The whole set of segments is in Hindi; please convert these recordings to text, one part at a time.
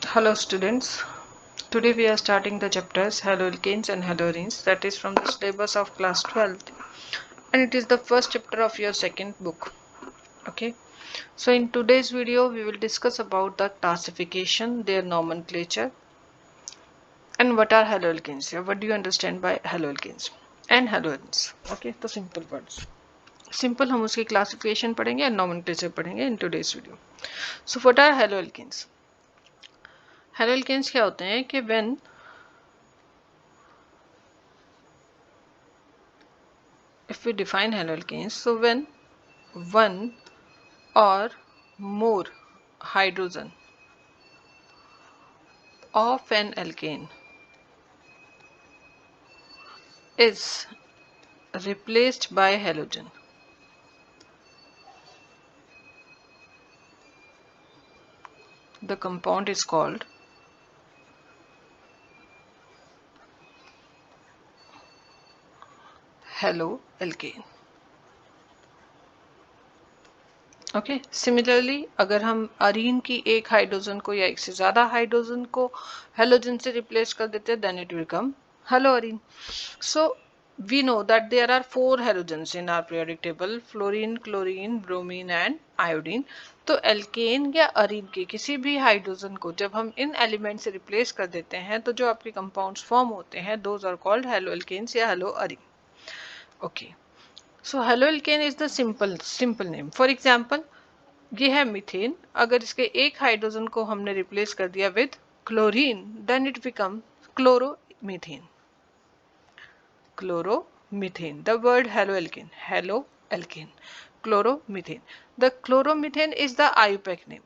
Hello students, today we are starting the chapters haloalkanes and haloarenes, that is from the syllabus of class 12th, and it is the first chapter of your second book. Okay, so in today's video we will discuss about the classification, their nomenclature, and what are haloalkanes. What do you understand by haloalkanes and haloarenes? Okay, तो simple words. Simple हम उसकी classification पढ़ेंगे and nomenclature पढ़ेंगे in today's video. So what are haloalkanes? Haloalkanes क्या होते हैं कि when if we define haloalkanes, so when one or more hydrogen of an alkane is replaced by halogen, the compound is called haloalkane. Okay similarly अगर हम अरीन की एक हाइड्रोजन को या एक से ज़्यादा हाइड्रोजन को हेलोजन से रिप्लेस कर देते हैं then it will come haloarene. So we know that there are 4 halogens in our periodic table: fluorine, chlorine, bromine and iodine. तो एल्केन या अरीन के किसी भी हाइड्रोजन को जब हम इन एलिमेंट से रिप्लेस कर देते हैं तो जो आपके कंपाउंड्स फॉर्म होते हैं दोज आर कॉल्ड हेलोएल्केन्स या haloarene. Okay so haloalkane is the simple name. For example ये है मीथेन. अगर इसके एक हाइड्रोजन को हमने रिप्लेस कर दिया with chlorine then it become chloromethane. Chloromethane. The word haloalkane. Chloromethane. The chloromethane is the IUPAC name.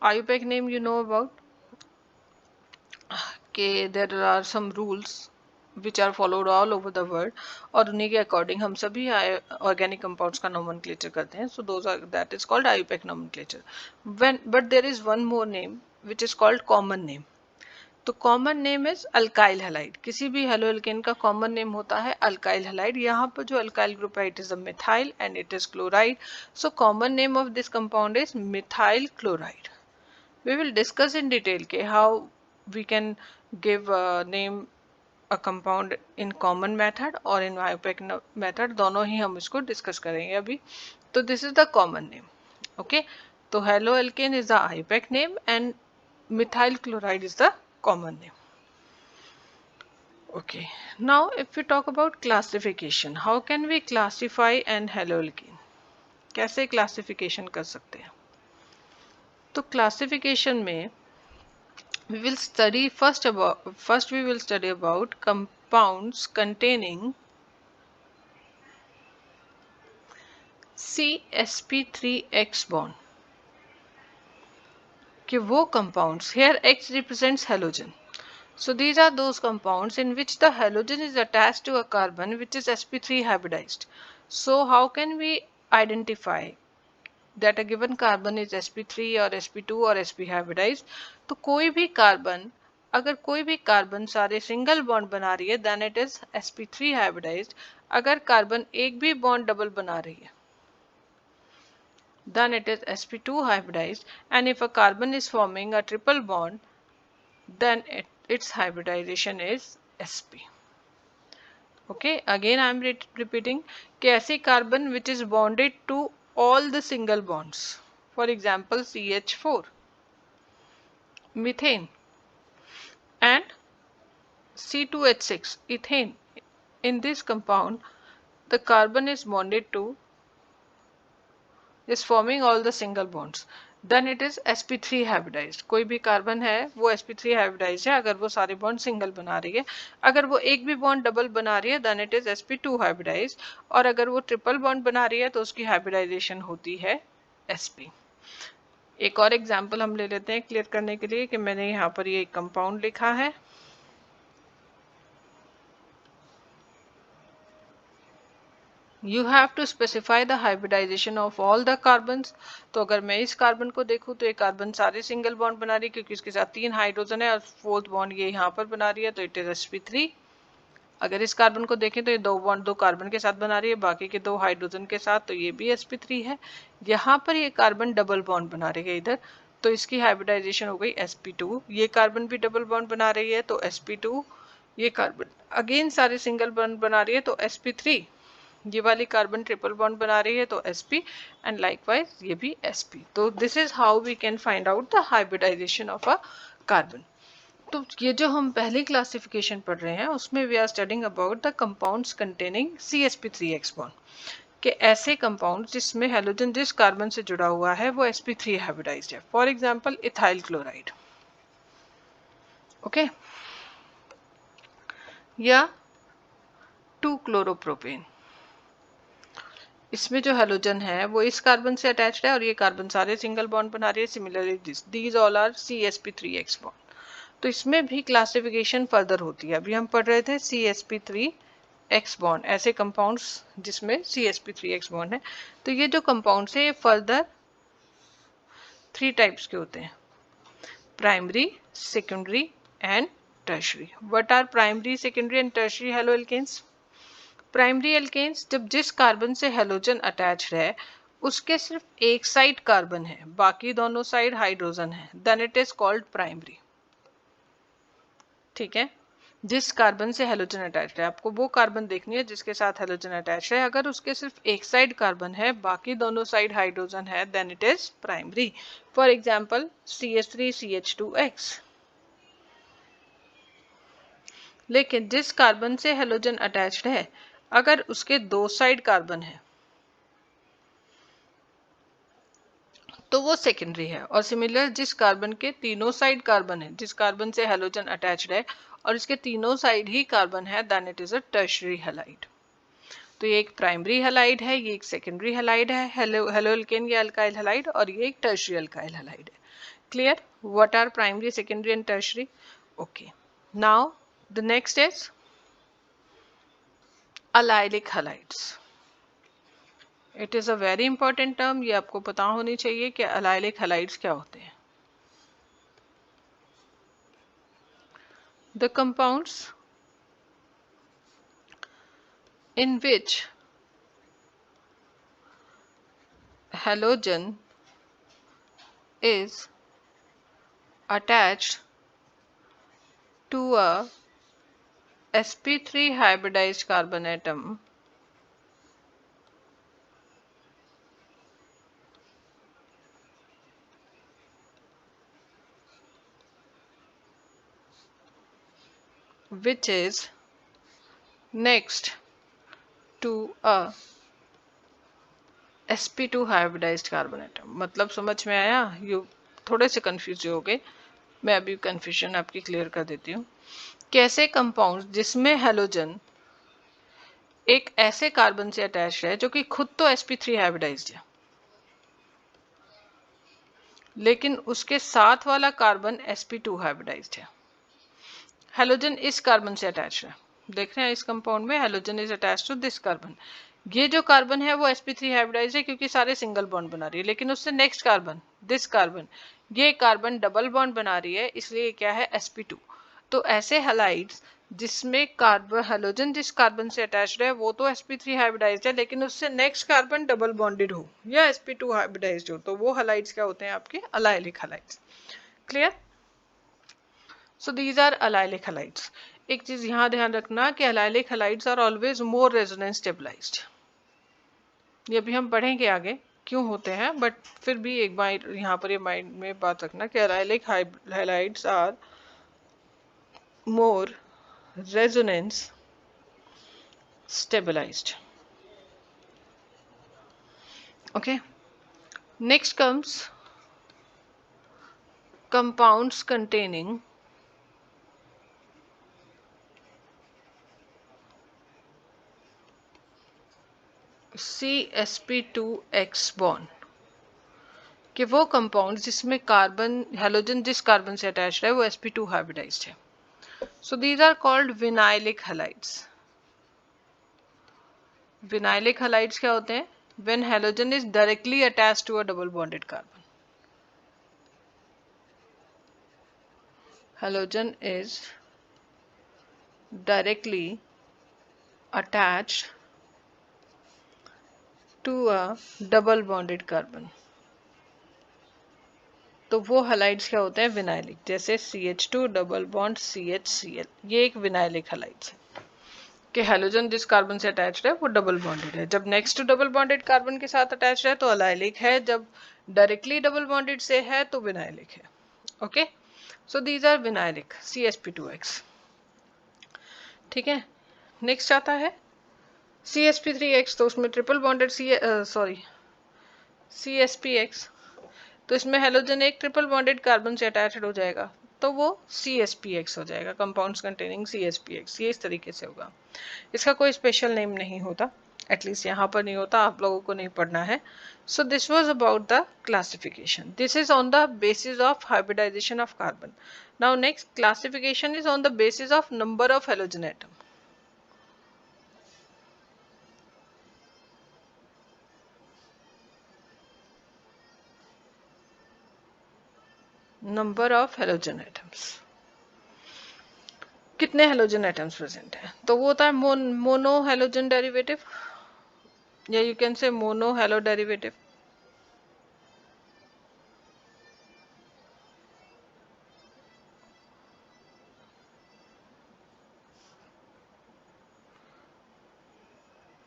IUPAC name you know about. Okay, there are some rules which are followed all over the world और उन्हीं के अकॉर्डिंग हम सभी ऑर्गेनिक कंपाउंड्स का नोमेनक्लेचर करते हैं. So those are that is called IUPAC nomenclature. But there is one more name which is called common name. तो common name is alkyl halide. किसी भी हेलोएल्केन का कॉमन नेम होता है अल्काइल हैलाइड. यहाँ पर जो अल्काइल ग्रुप है it is a methyl and it is chloride. So common name of this compound is methyl chloride. We will discuss in detail के how we can give name a compound in common method और इन IUPAC मेथड. दोनों ही हम इसको डिस्कस करेंगे अभी. तो this is the common name. Okay तो haloalkane is the IUPAC name and methyl chloride is the common name. Okay, now if we talk about classification, how can we classify an haloalkane? कैसे classification कर सकते हैं? तो classification में we will study first we will study about compounds containing CsP3x bond. कि वो compounds, here X represents halogen. So these are those compounds in which the halogen is attached to a carbon which is sp3 hybridized. So how can we identify that a given carbon is sp3 or sp2 or sp hybridized? तो कोई भी कार्बन अगर कोई भी कार्बन सारे सिंगल बॉन्ड बना रही है then it is sp3 hybridized. अगर कार्बन एक भी बॉन्ड डबल बना रही है then it is sp2 hybridized, and if a carbon is forming a triple bond then its hybridization is sp. Okay, again I am repeating कि ऐसे carbon which is bonded to all the single bonds, for example CH4, methane and C2H6, ethane. In this compound the carbon is bonded to is forming all the single bonds then it is sp3 hybridized. कोई भी कार्बन है वो sp3 hybridized है अगर वो सारे बॉन्ड सिंगल बना रही है. अगर वो एक भी बॉन्ड डबल बना रही है then it is sp2 hybridized. और अगर वो ट्रिपल बॉन्ड बना रही है तो उसकी हाइब्रिडाइजेशन होती है sp. एक और एग्जांपल हम ले लेते हैं क्लियर करने के लिए कि मैंने यहाँ पर ये कंपाउंड लिखा है. You have to specify the hybridization of all the carbons. तो अगर मैं इस कार्बन को देखूं तो ये कार्बन सारे सिंगल बॉन्ड बना रही है क्योंकि इसके साथ 3 हाइड्रोजन है और फोर्थ बॉन्ड ये यहाँ पर बना रही है तो इट इज sp3. अगर इस कार्बन को देखें तो ये दो कार्बन के साथ बना रही है बाकी के 2 हाइड्रोजन के साथ तो ये भी sp3 है. यहाँ पर ये कार्बन डबल बॉन्ड बना रही है इधर तो इसकी हाइब्रिडाइजेशन हो गई sp2, ये कार्बन भी डबल बॉन्ड बना रही है तो sp2, ये कार्बन अगेन सारे सिंगल बॉन्ड बना रही है तो sp3, ये वाली कार्बन ट्रिपल बॉन्ड बना रही है तो sp, एंड लाइकवाइज ये भी sp। तो this is how we can find out the hybridization of a carbon. तो ये जो हम पहली क्लासिफिकेशन पढ़ रहे हैं उसमें we are studying about the compounds containing CsP3x bond, कि ऐसे कंपाउंड जिसमें हेलोजन जिस कार्बन से जुड़ा हुआ है वो sp3 हाइब्रिडाइज्ड है। For example ethyl chloride, okay, या 2-क्लोरोप्रोपेन, इसमें जो हेलोजन है वो इस कार्बन से अटैच्ड है और ये कार्बन सारे सिंगल बॉन्ड बना रही है। Similarly these all are CsP3x bond. तो इसमें भी क्लासिफिकेशन फर्दर होती है। अभी हम पढ़ रहे थे CsP3x बॉन्ड, ऐसे कंपाउंड्स जिसमें CsP3x बॉन्ड है। तो ये जो कंपाउंड्स है ये फर्दर 3 टाइप्स के होते हैं, primary, secondary and tertiary. What are primary, secondary and tertiary halo alkanes? Primary alkanes जब जिस कार्बन से हेलोजन अटैच्ड है उसके सिर्फ एक साइड कार्बन है, बाकी दोनों साइड हाइड्रोजन है, then it is called primary. ठीक है, जिस कार्बन से हेलोजन अटैच्ड है, आपको वो कार्बन देखनी है जिसके साथ हेलोजन अटैच्ड है। अगर उसके सिर्फ एक साइड कार्बन है, बाकी दोनों साइड हाइड्रोजन है, then it is primary. For example CH3CH2X। लेकिन जिस कार्बन से हेलोजन अटैच्ड है अगर उसके दो साइड कार्बन है तो वो सेकेंडरी है। और सिमिलर जिस कार्बन के तीनों साइड कार्बन है, जिस कार्बन से हेलोजन अटैच्ड है और इसके तीनों साइड ही कार्बन है, then it is a tertiary halide. तो ये एक प्राइमरी हैलाइड है, ये एक सेकेंडरी हैलाइड है, हेलोएल्केन या अल्काइल हैलाइड, और ये एक टर्शरी अल्काइल हैलाइड है। Clear? What are primary, secondary and tertiary? Okay, now the next is allylic halides. It is a very important term, ये आपको पता होनी चाहिए कि अलाइलिक हैलाइड्स क्या होते हैं। The compounds in which halogen is attached to a sp3 hybridized carbon atom which is next to a sp2 hybridized carbon atom। मतलब समझ में आया? यू थोड़े से कंफ्यूज हो गए, मैं अभी कंफ्यूजन आपकी क्लियर कर देती हूँ। कैसे कंपाउंड जिसमें हेलोजन एक ऐसे कार्बन से अटैच है जो कि खुद तो sp3 हाइब्रिडाइज्ड है, लेकिन उसके साथ वाला कार्बन sp2 हाइब्रिडाइज्ड है। हेलोजन इस कार्बन से अटैच है, देख रहे हैं इस कंपाउंड में halogen is attach to this carbon. ये जो कार्बन है वो sp3 हाइब्रिडाइज्ड है क्योंकि सारे सिंगल बॉन्ड बना रही है, लेकिन उससे नेक्स्ट कार्बन, दिस कार्बन, ये कार्बन डबल बॉन्ड बना रही है, इसलिए क्या है sp2। तो ऐसे हैलाइड्स जिसमें कार्बन हेलोजन जिस कार्बन से अटैच्ड है वो तो sp3 हाइब्रिडाइज्ड है, लेकिन उससे नेक्स्ट कार्बन डबल बॉन्डेड हो या sp2 हाइब्रिडाइज्ड हो, तो वो हैलाइड्स क्या होते हैं? आपके allylic halides. Clear? So these are allylic halides. एक चीज यहाँ ध्यान रखना कि allylic halides are always more resonance stabilized. ये अभी हम पढ़ेंगे आगे क्यों होते हैं, बट फिर भी एक बार यहाँ पर ये माइंड में बात रखना कि allylic halides are more resonance stabilized. Okay, next comes compounds containing CsP2X bond, कि वो कंपाउंड जिसमें कार्बन हेलोजन जिस कार्बन से अटैच्ड है वो sp2 हाइब्रिडाइज्ड है। So these are called vinylic halides. Vinylic halides क्या होते हैं? When halogen is directly attached to a double bonded carbon. Halogen is directly attached to a double bonded carbon, तो वो हैलाइड्स क्या होते हैं, विनाइलिक, जैसे CH2 डबल बॉन्ड CHCl, ये एक विनाइलिक हैलाइड्स है कि हैलोजन जिस कार्बन से अटैच्ड है वो डबल बॉन्डेड है। जब नेक्स्ट डबल बॉन्डेड कार्बन के साथ अटैच्ड है तो अलाइलिक है, जब डायरेक्टली डबल बॉन्डेड से है तो विनाइलिक है। Okay, so these are vinylic CsP2X। ठीक है, नेक्स्ट आता है CsP3X, तो उसमें ट्रिपल बॉन्डेड CsPX, तो इसमें हेलोजन एक ट्रिपल बॉन्डेड कार्बन से अटैच्ड हो जाएगा तो वो CsPX हो जाएगा, कंपाउंड्स कंटेनिंग CsPX। ये इस तरीके से होगा, इसका कोई स्पेशल नेम नहीं होता, एटलीस्ट यहाँ पर नहीं होता, आप लोगों को नहीं पढ़ना है। So this was about the classification, this is on the basis of hybridization of carbon. Now next classification is on the basis of number of halogen atom. Number of halogen atoms, कितने हेलोजन एटम्स प्रेजेंट है, तो वो होता है मोनो हेलोजन डेरिवेटिव, या you can say mono halo derivative.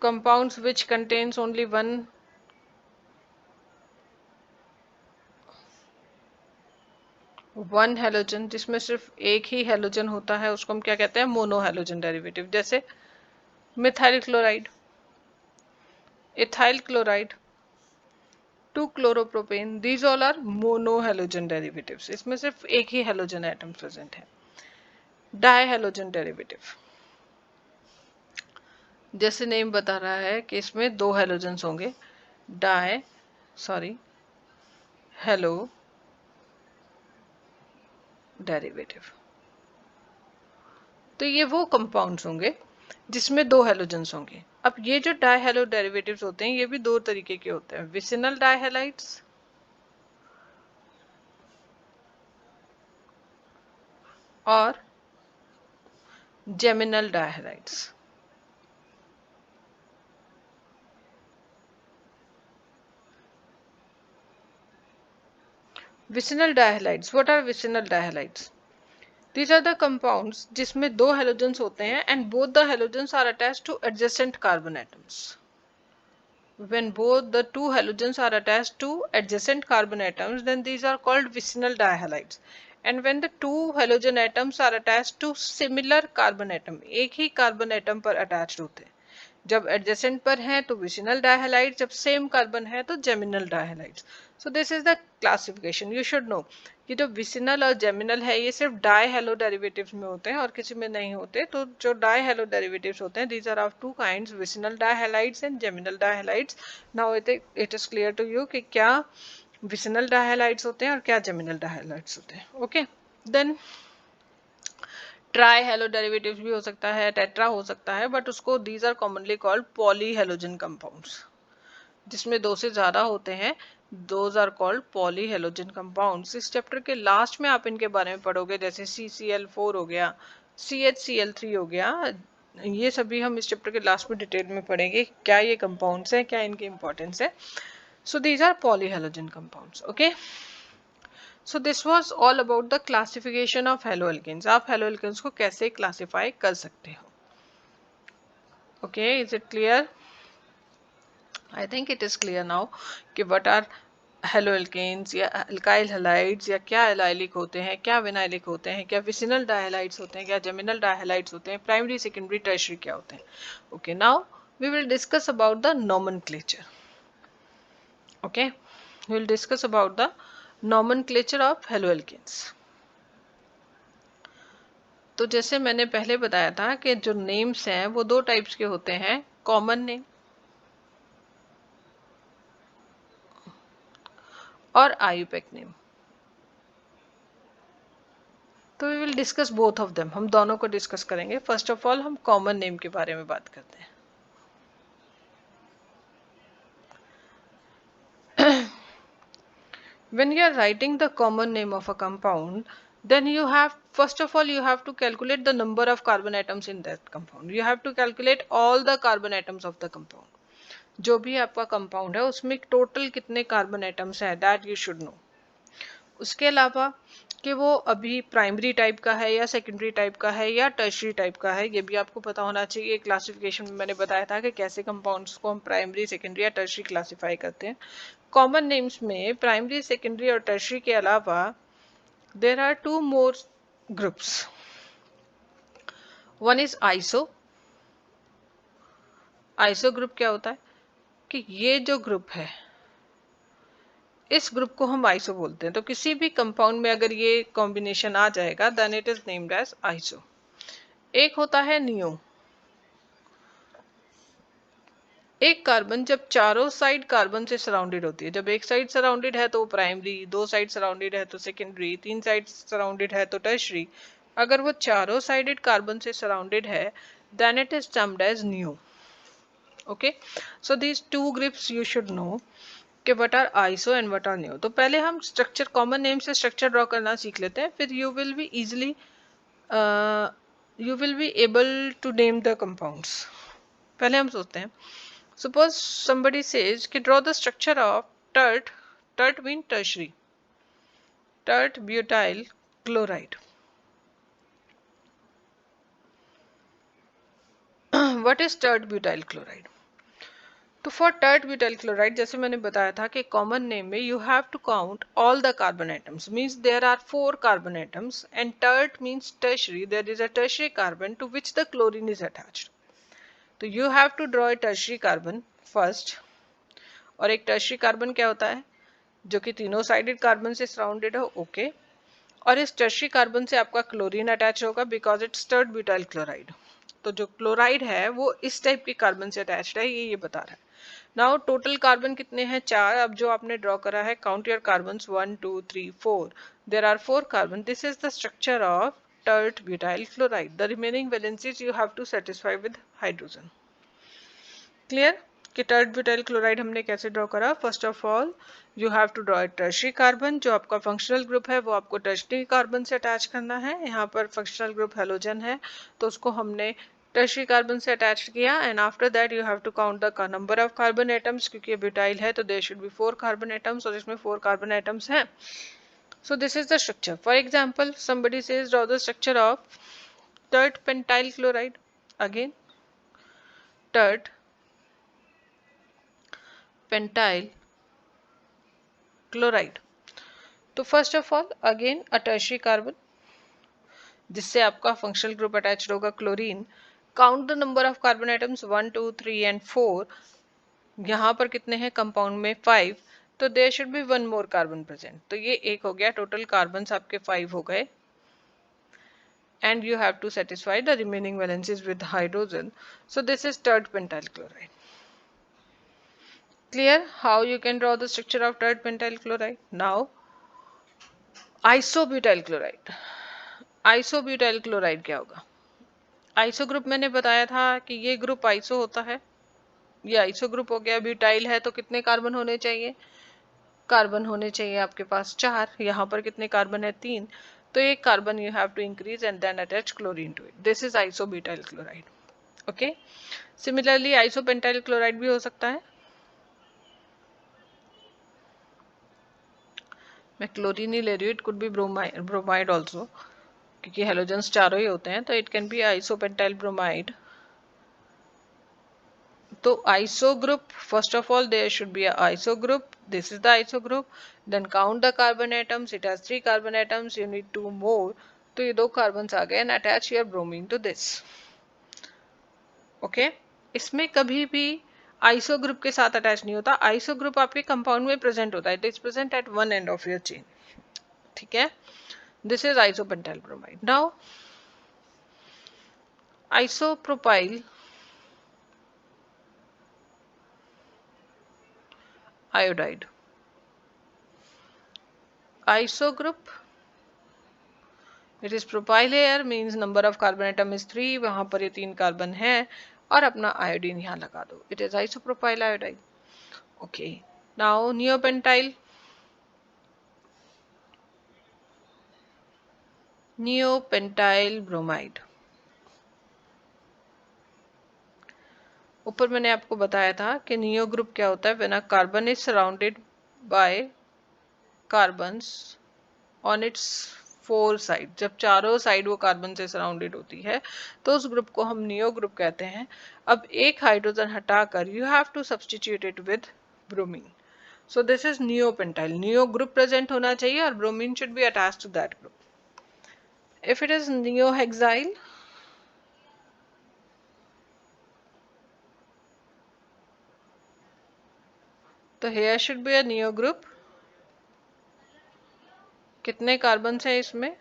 compounds which contains only one halogen, जिसमें सिर्फ एक ही हेलोजन होता है, उसको हम क्या कहते हैं, मोनो हेलोजन डेरिवेटिव। जैसे मिथाइल क्लोराइड, इथाइल क्लोराइड, 2-क्लोरोप्रोपेन, these all are mono halogen derivatives, इसमें सिर्फ एक ही हेलोजन एटम प्रेजेंट है। डाई हेलोजन डेरिवेटिव, जैसे नेम बता रहा है कि इसमें दो हेलोजन्स होंगे, डाई हेलो डेरिवेटिव। तो ये वो कंपाउंड्स होंगे जिसमें दो हेलोजन्स होंगे। अब ये जो डाई हेलो डेरिवेटिव्स होते हैं ये भी दो तरीके के होते हैं, विसिनल डाइहैलाइड्स और geminal dihalides. Vicinal dihalides, what are vicinal dihalides? These are the compounds जिसमें दो हेलोजन्स होते हैं and both the halogens are attached to adjacent carbon atoms. When both the two halogens are attached to adjacent carbon atoms, then these are called vicinal dihalides. And when the two halogen atoms are attached to similar carbon atom, एक ही carbon atom पर attached होते हैं, जब adjacent पर हैं तो vicinal dihalides, जब same carbon है तो geminal dihalides. So this is the classification you should know. ये जो विसिनल और जेमिनल है ये सिर्फ डाई हेलो डेरिवेटिव्स में होते हैं और किसी में नहीं होते। तो जो डाई हेलो डेरिवेटिव्स होते हैं these are of two kinds, vicinal dihalides and geminal dihalides. Now it is clear to you कि क्या विसिनल डाइहैलाइड्स होते हैं और क्या जेमिनल डाइहैलाइड्स होते हैं। Okay, then tri halo derivatives भी हो सकता है, टेट्रा हो सकता है, बट उसको these are commonly called poly halogen compounds, जिसमें दो से ज्यादा होते हैं, those are called poly halogen compounds. इस चैप्टर के लास्ट में आप इनके बारे में पढ़ोगे, जैसे CCl4 हो गया, CHCl3 हो गया, ये सभी हम इस चैप्टर के लास्ट में डिटेल में पढ़ेंगे क्या ये कंपाउंड्स हैं, क्या इनकी इंपॉर्टेंस है। So these are poly halogen compounds. Okay, so this was all about the classification of haloalkanes. आप हेलोएल्केन्स को कैसे क्लासिफाई कर सकते हो। Okay, is it clear? I think it is clear now कि what are हेलोएल्केन्स या अल्काइल हैलाइड्स, या क्या एलाइलिक होते हैं, क्या विनाइलिक होते हैं, क्या विसिनल डाइहैलाइड्स होते हैं, क्या जेमिनल डाइहैलाइड्स होते हैं, प्राइमरी सेकेंडरी टर्शियरी क्या होते हैं। Okay, now we will discuss about the nomenclature. Okay, we will discuss about the nomenclature of haloalkanes. तो जैसे मैंने पहले बताया था कि जो नेम्स हैं वो दो टाइप्स के होते हैं, कॉमन नेम और आईयूपैक नेम। तो we will discuss both of them, हम दोनों को डिस्कस करेंगे। फर्स्ट ऑफ ऑल हम कॉमन नेम के बारे में बात करते हैं। When you are writing the common name of a compound, then you have, first of all you have to calculate the number of carbon atoms in that compound. You have to calculate all the carbon atoms of the compound. जो भी आपका कंपाउंड है उसमें टोटल कितने कार्बन एटम्स हैं, दैट यू शुड नो। उसके अलावा कि वो अभी प्राइमरी टाइप का है या सेकेंडरी टाइप का है या टर्शरी टाइप का है, ये भी आपको पता होना चाहिए। क्लासिफिकेशन में मैंने बताया था कि कैसे कंपाउंड्स को हम प्राइमरी, सेकेंडरी या टर्शरी क्लासिफाई करते हैं। कॉमन नेम्स में प्राइमरी, सेकेंडरी और टर्शरी के अलावा there are two more groups. One is iso. Iso group क्या होता है कि ये जो ग्रुप है, इस ग्रुप को हम आइसो बोलते हैं। तो किसी भी कंपाउंड में अगर ये कॉम्बिनेशन आ जाएगा then it is named as iso. एक होता है नियो। एक कार्बन जब चारों साइड कार्बन से सराउंडेड होती है, जब एक साइड सराउंडेड है तो वो प्राइमरी, दो साइड सराउंडेड है तो सेकेंडरी, तीन साइड सराउंडेड है तो टर्शरी, अगर वो चारों साइडेड कार्बन से सराउंडेड है then it is termed as neo. Okay, so these two groups you should know कि what are iso and what are neo. तो पहले हम स्ट्रक्चर, कॉमन नेम से स्ट्रक्चर ड्रॉ करना सीख लेते हैं, फिर you will be easily you will be able to name the compounds. पहले हम सोचते हैं, suppose somebody says कि draw the structure of tert, tert mean tertiary, tert butyl chloride. What is tert butyl chloride? तो फॉर टर्ट ब्यूटाइल क्लोराइड जैसे मैंने बताया था कि कॉमन नेम में you have to count all the carbon atoms, means there are 4 carbon atoms and tert means tertiary, there is a tertiary carbon to which the chlorine is attached. तो you have to draw a tertiary carbon first. और एक टर्शरी कार्बन क्या होता है, जो कि तीनों साइडेड कार्बन से सराउंडेड हो। ओके, और इस टर्शरी कार्बन से आपका क्लोरीन अटैच होगा because it's tert butyl chloride. तो जो क्लोराइड है वो इस टाइप के कार्बन से अटैच्ड है, ये बता रहा है। नाउ टोटल कार्बन कितने हैं, 4। अब जो आपने ड्रॉ करा है, count your carbons, 1 2 3 4, there are 4 carbon. This is the structure of tert butyl chloride. The remaining valencies you have to satisfy with hydrogen. Clear कि टर्ट ब्यूटाइल क्लोराइड हमने कैसे ड्रॉ करा। First of all you have to draw a tertiary carbon, जो आपका फंक्शनल ग्रुप है वो आपको टर्शरी कार्बन से अटैच करना है। यहाँ पर फंक्शनल ग्रुप हेलोजन है तो उसको हमने टर्शरी कार्बन से अटैच किया। And after that you have to count the number of carbon atoms, क्योंकि ब्यूटाइल है तो there should be 4 carbon atoms, और इसमें 4 कार्बन एटम्स हैं। So this is the structure. For example, somebody says draw the structure of tert pentyl chloride. Again, tert pentyl chloride. तो first of all again a tertiary carbon जिससे आपका फंक्शनल ग्रुप अटैच्ड होगा chlorine. Count the number of carbon atoms 1 2 3 and 4। यहाँ पर कितने हैं कंपाउंड में, 5, तो there should be 1 more carbon present. तो ये एक हो गया, टोटल कार्बन आपके 5 हो गए। And you have to satisfy the remaining valencies with hydrogen. So this is tert pentyl chloride. Clear how you can draw the structure of tert pentyl chloride? Now isobutyl chloride. isobutyl chloride क्या होगा? आइसो ग्रुप मैंने बताया था कि ये ग्रुप आइसो होता है, ये आइसो ग्रुप हो गया। ब्यूटाइल है तो कितने कार्बन होने चाहिए, कार्बन होने चाहिए आपके पास 4। यहाँ पर कितने कार्बन है, 3। तो एक carbon you have to increase and then attach chlorine to it. This is isobutyl chloride. Okay, similarly isopentyl chloride भी हो सकता है। मैं क्लोरीन ही ले रही हूँ, it could be bromide also, क्योंकि हेलोजेंस चारों ही होते हैं, तो it can be isopentyl bromide. तो iso group, first of all there should be iso group, this is the iso group. Then count the carbon atoms, it has 3 carbon atoms, you need 2 more. तो ये 2 कार्बन आ गए and attach your bromine to this. Okay, इसमें कभी भी आइसो ग्रुप के साथ अटैच नहीं होता। आइसो ग्रुप आपके कंपाउंड में प्रेजेंट होता है, it is present at one end of your chain. ठीक है, this is isopentyl bromide. Now isopropyl iodide. Iso group, it is propyl here, means number of carbon atom is 3, वहां पर ये 3 कार्बन है, और अपना आयोडीन यहाँ लगा दो, it is isopropyl iodide. Okay, now neopentyl, neopentyl bromide. ऊपर मैंने आपको बताया था कि नियो ग्रुप क्या होता है, when a carbon is surrounded by carbons on it's 4 side, जब चारों साइड वो कार्बन से सराउंडेड होती है तो उस ग्रुप को हम नियो ग्रुप कहते हैं। अब एक हाइड्रोजन हटाकर you have to substitute it with bromine, so this is neopentyl. Neo group present होना चाहिए और bromine should be attached to that group. If it is neohexyl, तो here should be a neo group। कितने कार्बन है इसमें?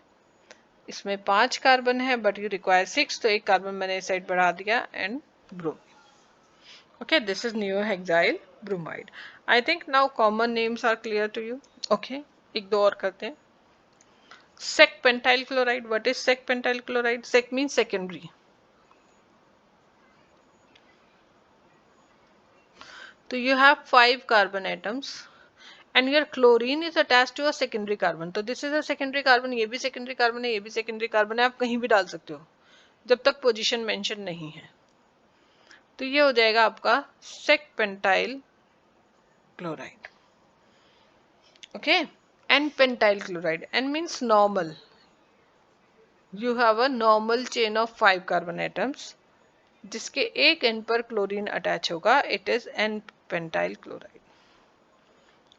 इसमें 5 कार्बन है बट यू रिक्वायर 6, तो एक कार्बन मैंने इस साइड बढ़ा दिया and bromine. Okay, this is neohexyl bromide. I think now common names are clear to you. Okay, एक दो और करते हैं। Sec pentyl chloride, what is sec pentyl chloride? Sec mean secondary. तो you have 5 carbon atoms and your chlorine is attached to a secondary carbon, तो this is a secondary carbon, ये भी secondary carbon है, ये भी secondary carbon है, आप कहीं भी डाल सकते हो जब तक पोजीशन मेंशन नहीं है। तो ये हो जाएगा आपका sec pentyl chloride. Okay, n pentyl chloride, n means normal, you have a normal chain of 5 carbon atoms जिसके एक एंड पर क्लोरीन अटैच होगा, it is n pentyl chloride.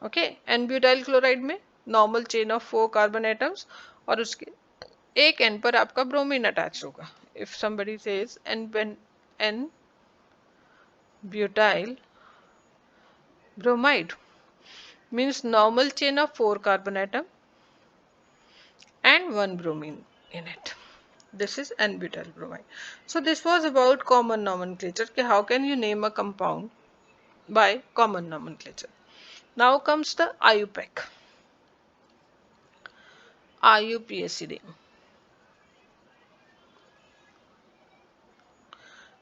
Okay, n butyl chloride में normal chain of 4 carbon atoms और उसके एक एंड पर आपका ब्रोमीन अटैच होगा। If somebody says n butyl bromide means normal chain of 4 carbon atom and 1 bromine in it. This is n-butyl bromide. So this was about common nomenclature, कि how can you name a compound by common nomenclature. Now comes the IUPAC, IUPACD.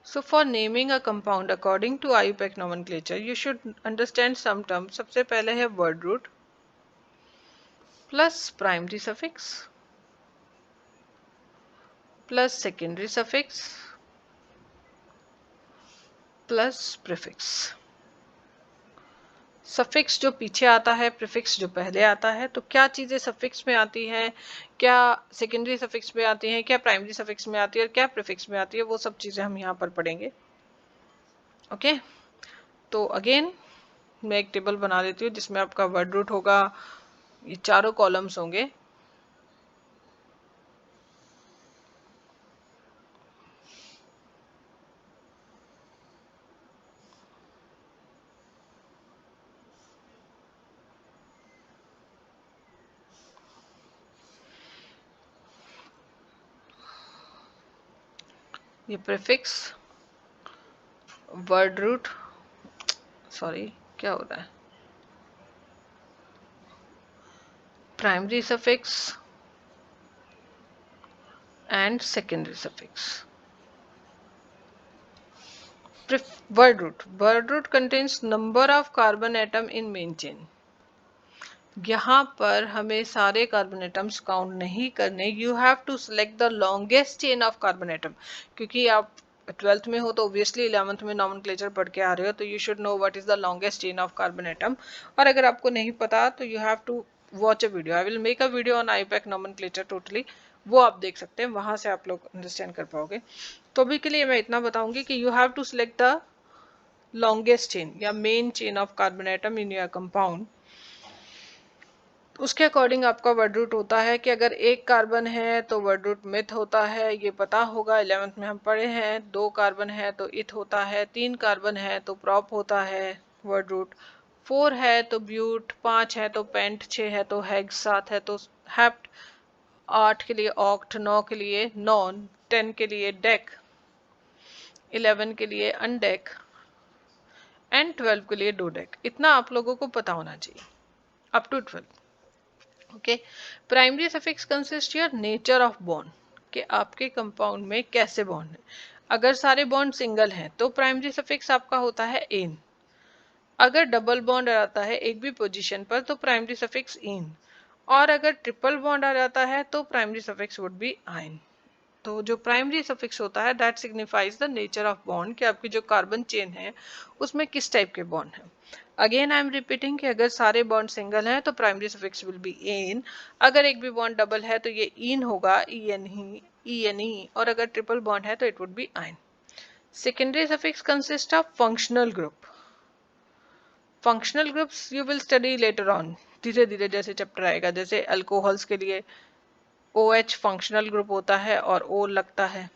So for naming a compound according to IUPAC nomenclature, you should understand some terms. सबसे पहले है word root plus primary suffix plus secondary suffix plus prefix। Suffix जो पीछे आता है, प्रीफिक्स जो पहले आता है। तो क्या चीज़ें सफिक्स में आती हैं, क्या सेकेंडरी सफिक्स में आती हैं, क्या प्राइमरी सफिक्स में आती है और क्या प्रीफिक्स में आती है, वो सब चीज़ें हम यहाँ पर पढ़ेंगे। ओके, तो अगेन मैं एक टेबल बना देती हूँ जिसमें आपका वर्ड रूट होगा, ये चारों कॉलम्स होंगे। ये प्रीफिक्स, वर्ड रूट, सॉरी क्या हो रहा है, primary suffix and secondary suffix. Word root, word root contains number of carbon atom in main chain। यहाँ पर हमें सारे कार्बन एटम्स काउंट नहीं करने, you have to select the longest chain of carbon atom. क्योंकि आप 12th में हो तो ऑब्वियसली 11th में नॉमेनक्लेचर पढ़ के आ रहे हो, तो you should know what is the longest chain of carbon atom. और अगर आपको नहीं पता तो you have to watch a video, I will make a video on IUPAC nomenclature totally, वो आप देख सकते हैं, वहां से आप लोग अंडरस्टैंड कर पाओगे। तो अभी के लिए मैं इतना बताऊंगी कि you have to select the longest chain या main chain of carbon atom in your compound. उसके अकॉर्डिंग आपका वर्ड रूट होता है कि अगर एक कार्बन है तो वर्ड रूट मिथ होता है, ये पता होगा, 11th में हम पढ़े हैं। 2 कार्बन है तो इथ होता है, 3 कार्बन है तो प्रॉप होता है वर्ड रूट, 4 है तो ब्यूट, 5 है तो पेंट, 6 है तो हेक्स, 7 है तो हेप्ट, 8 के लिए ऑक्ट, 9 के लिए नॉन, 10 के लिए डेक, 11 के लिए अनडेक एंड 12 के लिए डोडेक। इतना आप लोगों को पता होना चाहिए up to 12। Okay, primary suffix consist your nature of bond, कि आपके कंपाउंड में कैसे बॉन्ड है। अगर सारे बॉन्ड सिंगल हैं तो प्राइमरी सफिक्स आपका होता है एन। अगर डबल बॉन्ड आ जाता है एक भी पोजीशन पर तो प्राइमरी सफिक्स इन, और अगर ट्रिपल बॉन्ड आ जाता है तो प्राइमरी सफिक्स वुड बी आइन। तो जो प्राइमरी सफिक्स होता है that signifies the nature of bond, कि आपकी जो कार्बन चेन है उसमें किस टाइप के बॉन्ड है। अगेन आई एम रिपीटिंग कि अगर सारे बॉन्ड सिंगल हैं तो primary suffix will be ane, अगर एक भी बॉन्ड डबल है तो ये इन होगा, ई एन ई, और अगर ट्रिपल बॉन्ड है तो इट वुड बी आइन. Secondary suffix consist of functional group. Functional groups you will study later on, धीरे धीरे जैसे चैप्टर आएगा. जैसे अल्कोहल्स के लिए OH फंक्शनल ग्रुप होता है और O लगता है.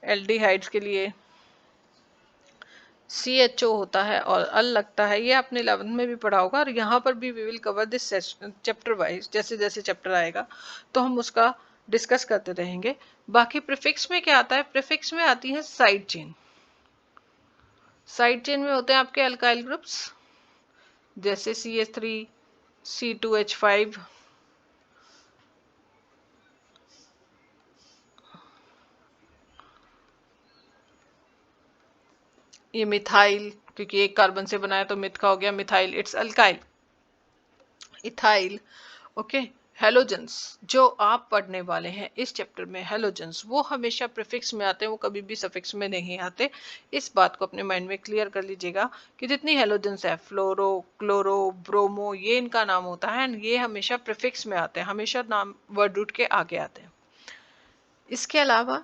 एल्डिहाइड्स के लिए CHO होता है और अल लगता है. ये आपने 11th में भी पढ़ा होगा, और यहाँ पर भी we will cover this chapter wise. जैसे जैसे चैप्टर आएगा तो हम उसका डिस्कस करते रहेंगे. बाकी प्रीफिक्स में क्या आता है? प्रीफिक्स में आती है साइड चेन. साइड चेन में होते हैं आपके अल्काइल ग्रुप्स, जैसे CH3, C2H5, ये मिथाइल, क्योंकि एक कार्बन से बनाया तो मिथ का हो गया methyl, it's alkyl. Ethyl. Okay. Halogens जो आप पढ़ने वाले हैं इस चैप्टर में, हेलोजेंस वो हमेशा प्रीफिक्स में आते हैं, वो कभी भी सफिक्स में नहीं आते. इस बात को अपने माइंड में क्लियर कर लीजिएगा कि जितनी हेलोजेंस है, फ्लोरो, क्लोरो, ब्रोमो, ये इनका नाम होता है, एंड ये हमेशा प्रीफिक्स में आते हैं, हमेशा नाम वर्ड रूट के आगे आते हैं. इसके अलावा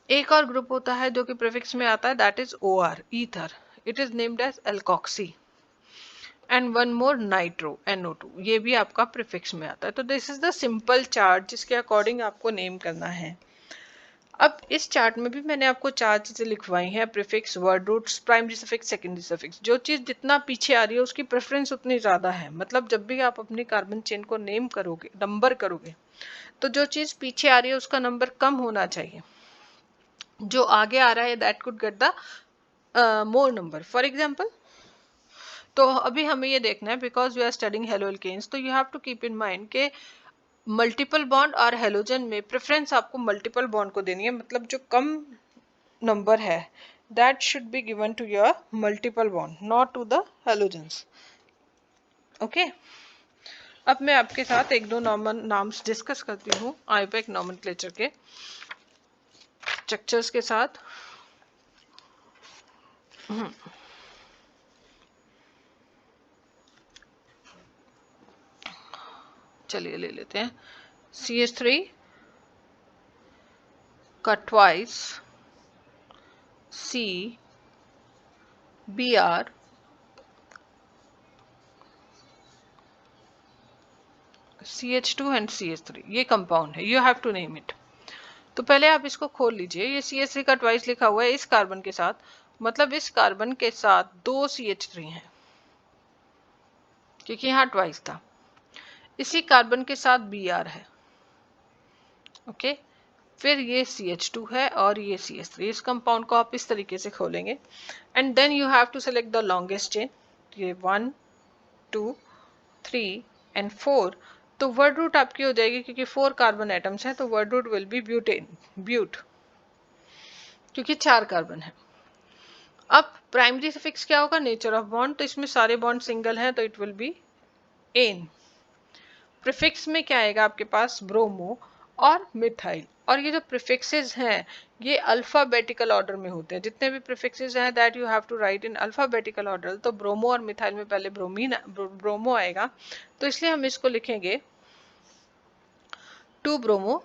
एक और ग्रुप होता है जो कि प्रीफिक्स में आता है, that is OR, ether. It is named as alkoxy. And one more nitro, NO2, ये भी आपका प्रीफिक्स में आता है. तो this is the simple chart जिसके अकॉर्डिंग आपको नेम करना है. अब इस चार्ट में भी मैंने आपको 4 चीजें लिखवाई हैं, prefix, word roots, primary suffix, secondary suffix. जो चीज जितना पीछे आ रही है उसकी प्रेफरेंस उतनी ज्यादा है. मतलब जब भी आप अपनी कार्बन चेन को नेम करोगे, नंबर करोगे, तो जो चीज पीछे आ रही है उसका नंबर कम होना चाहिए. जो आगे आ रहा है that could get the more number. For example, तो अभी हमें ये देखना है, because we are studying halo alkanes, तो you have to keep in mind के मल्टीपल बॉन्ड और हेलोजन में प्रेफरेंस आपको मल्टीपल बॉन्ड को देनी है. मतलब जो कम नंबर है that should be given to your multiple bond, not to the halogens. Okay. अब मैं आपके साथ एक दो नाम्स डिस्कस करती हूँ आईयूपैक नॉमेनक्लेचर के स्ट्रक्चर्स के साथ. चलिए ले लेते हैं. CH3 का twice C, Br, CH2 and CH3, ये कंपाउंड है. You have to name it. तो पहले आप इसको खोल लीजिए. ये CH3 का ट्वाइस लिखा हुआ है इस कार्बन के साथ, मतलब इस कार्बन के साथ 2 CH3 हैं, क्योंकि यहाँ ट्वाइस था. इसी कार्बन के साथ Br है. ओके. फिर ये CH2 है और ये CH3. इस कंपाउंड को आप इस तरीके से खोलेंगे, and then you have to select the longest chain. ये 1, 2, 3 एंड 4. तो वर्ड रूट आपकी हो जाएगी, क्योंकि 4 कार्बन एटम्स हैं, तो word root will be butane, but, क्योंकि 4 कार्बन है. अब प्राइमरी सफिक्स क्या होगा? Nature of bond. तो इसमें सारे बॉन्ड सिंगल हैं, तो it will be ane. Prefix में क्या आएगा आपके पास? ब्रोमो और मिथाइल. और ये जो प्रीफिक्सेस हैं ये अल्फाबेटिकल ऑर्डर में होते हैं. जितने भी प्रीफिक्सेस हैं that you have to write in alphabetical order. तो ब्रोमो और मिथाइल में पहले ब्रोमो आएगा, तो इसलिए हम इसको लिखेंगे 2 ब्रोमो.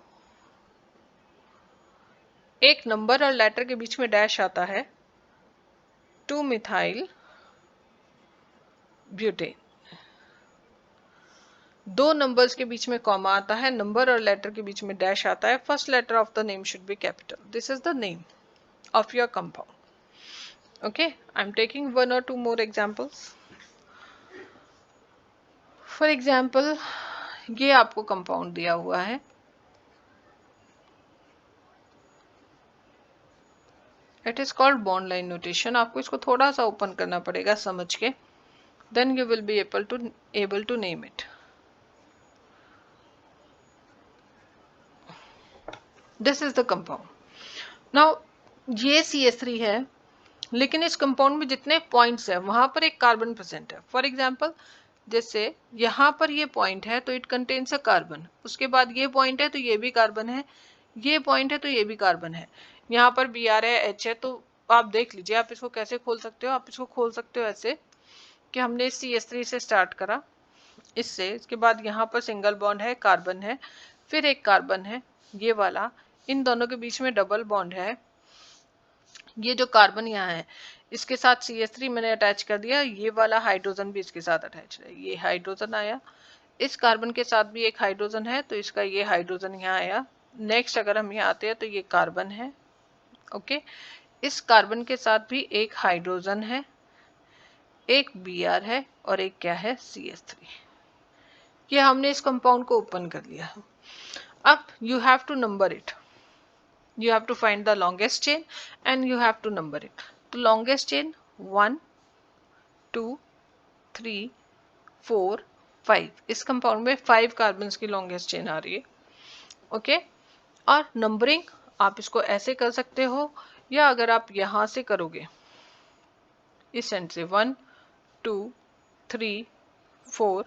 एक नंबर और लेटर के बीच में डैश आता है, 2 मिथाइल ब्यूटेन. 2 नंबर्स के बीच में कॉमा आता है, नंबर और लेटर के बीच में डैश आता है. First letter of the name should be capital. This is the name of your compound. Okay, I'm taking 1 or 2 more examples. For example, ये आपको कंपाउंड दिया हुआ है, it is called bond line notation. आपको इसको थोड़ा सा ओपन करना पड़ेगा समझ के, then you will be able to name it. This is the compound. Now ये CH3 है, लेकिन इस कंपाउंड में जितने पॉइंट्स है वहां पर एक कार्बन प्रेजेंट है. फॉर एग्जाम्पल, जैसे यहाँ पर ये पॉइंट है तो इट कंटेन्स अ कार्बन. उसके बाद ये पॉइंट है तो ये भी कार्बन है, ये पॉइंट है तो ये भी कार्बन है. यहाँ पर Br है, H है. तो आप देख लीजिए आप इसको कैसे खोल सकते हो. आप इसको खोल सकते हो ऐसे कि हमने CH3 से स्टार्ट करा, इसके बाद यहाँ पर सिंगल बॉन्ड है, कार्बन है, फिर एक कार्बन है ये वाला, इन दोनों के बीच में डबल बॉन्ड है, ये जो कार्बन यहाँ है इसके साथ CH3 मैंने अटैच कर दिया, ये वाला हाइड्रोजन भी इसके साथ अटैच है, ये हाइड्रोजन आया, इस कार्बन के साथ भी एक हाइड्रोजन है तो इसका ये हाइड्रोजन यहाँ आया। नेक्स्ट अगर हम यहाँ आते हैं तो ये कार्बन है, ओके, इस कार्बन के साथ भी एक हाइड्रोजन है, एक Br है और एक क्या है CH3। ये हमने इस कंपाउंड को ओपन कर लिया। अब you have to number it, you have to find the longest chain and you have to number it. तो longest chain 1 2 3 4 5, इस कंपाउंड में 5 कार्बन्स की longest chain आ रही है, ओके। और नंबरिंग आप इसको ऐसे कर सकते हो या अगर आप यहां से करोगे इस एंड से 1 2 3 4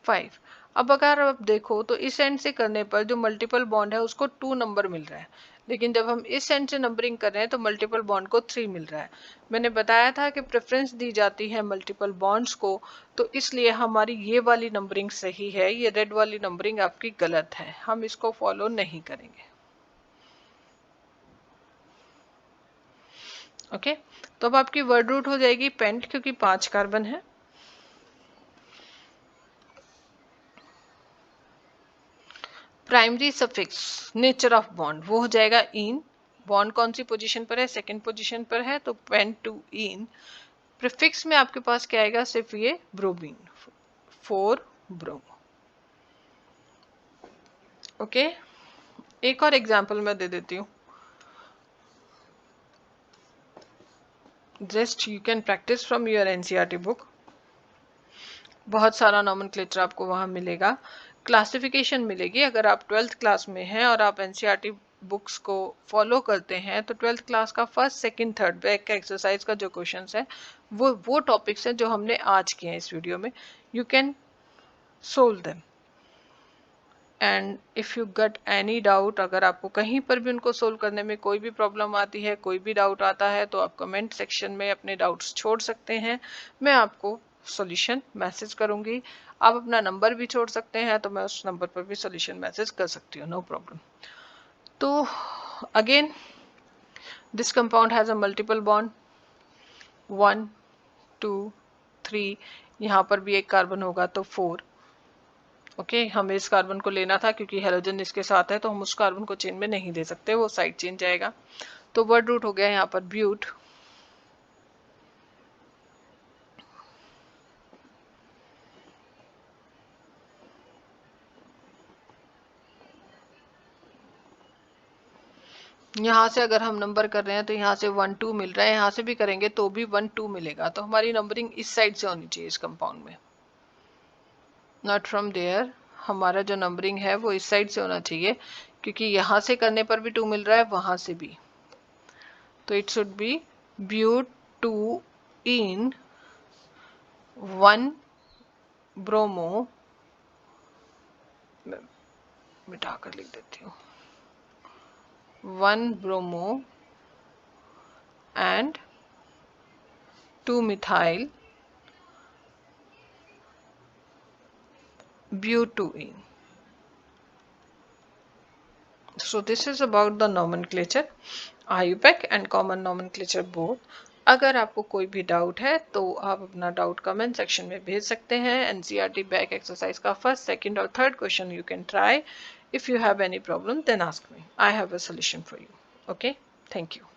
5, अब अगर आप देखो तो इस एंड से करने पर जो मल्टीपल बॉन्ड है उसको 2 नंबर मिल रहा है, लेकिन जब हम इस एंड से नंबरिंग कर रहे हैं तो मल्टीपल बॉन्ड को 3 मिल रहा है। मैंने बताया था कि प्रेफरेंस दी जाती है मल्टीपल बॉन्ड्स को, तो इसलिए हमारी ये वाली नंबरिंग सही है, ये रेड वाली नंबरिंग आपकी गलत है, हम इसको फॉलो नहीं करेंगे, ओके। तो अब आपकी वर्ड रूट हो जाएगी पेंट, क्योंकि 5 कार्बन है। Primary suffix nature of bond वो हो जाएगा इन, बॉन्ड कौन सी पोजीशन पर है, सेकंड पोजीशन पर है तो पेंट टू इन। प्रीफिक्स में आपके पास क्या आएगा, सिर्फ ये ब्रोमीन 4 ब्रोमो, ओके। एक और एग्जांपल मैं दे देती हूँ, just you can practice from your NCERT book, बहुत सारा नॉमेनक्लेचर आपको वहां मिलेगा, क्लासिफिकेशन मिलेगी। अगर आप 12th क्लास में हैं और आप एनसीईआरटी बुक्स को फॉलो करते हैं तो 12th क्लास का फर्स्ट सेकंड थर्ड बैक का एक्सरसाइज का जो क्वेश्चंस है वो टॉपिक्स हैं जो हमने आज किए हैं इस वीडियो में, you can solve them. And if you get any doubt, अगर आपको कहीं पर भी उनको सोल्व करने में कोई भी प्रॉब्लम आती है, कोई भी डाउट आता है, तो आप कमेंट सेक्शन में अपने डाउट्स छोड़ सकते हैं, मैं आपको सॉल्यूशन मैसेज करूंगी। आप अपना नंबर भी छोड़ सकते हैं तो मैं उस नंबर पर भी सॉल्यूशन मैसेज कर सकती हूँ, नो प्रॉब्लम। तो again this compound has a multiple bond 1 2 3, यहाँ पर भी एक कार्बन होगा तो 4, ओके। हमें इस कार्बन को लेना था क्योंकि हेलोजन इसके साथ है तो हम उस कार्बन को चेन में नहीं दे सकते, वो साइड चेन जाएगा। तो वर्ड रूट हो गया यहाँ पर ब्यूट, यहाँ से अगर हम नंबर कर रहे हैं तो यहाँ से 1 2 मिल रहा है, यहाँ से भी करेंगे तो भी 1 2 मिलेगा, तो हमारी नंबरिंग इस साइड से होनी चाहिए इस कंपाउंड में, नॉट फ्रॉम देयर। हमारा जो नंबरिंग है वो इस साइड से होना चाहिए, क्योंकि यहाँ से करने पर भी 2 मिल रहा है, वहां से भी, तो it should be but 2 ene 1 bromo, मिटा कर लिख देती हूँ, 1 bromo and 2 methyl butene. So this is about the nomenclature, IUPAC and common nomenclature both. अगर आपको कोई भी डाउट है तो आप अपना डाउट कमेंट सेक्शन में भेज सकते हैं। एनसीईआरटी बैक एक्सरसाइज का फर्स्ट सेकंड और third question you can try. If you have any problem then ask me. I have a solution for you. Okay, thank you.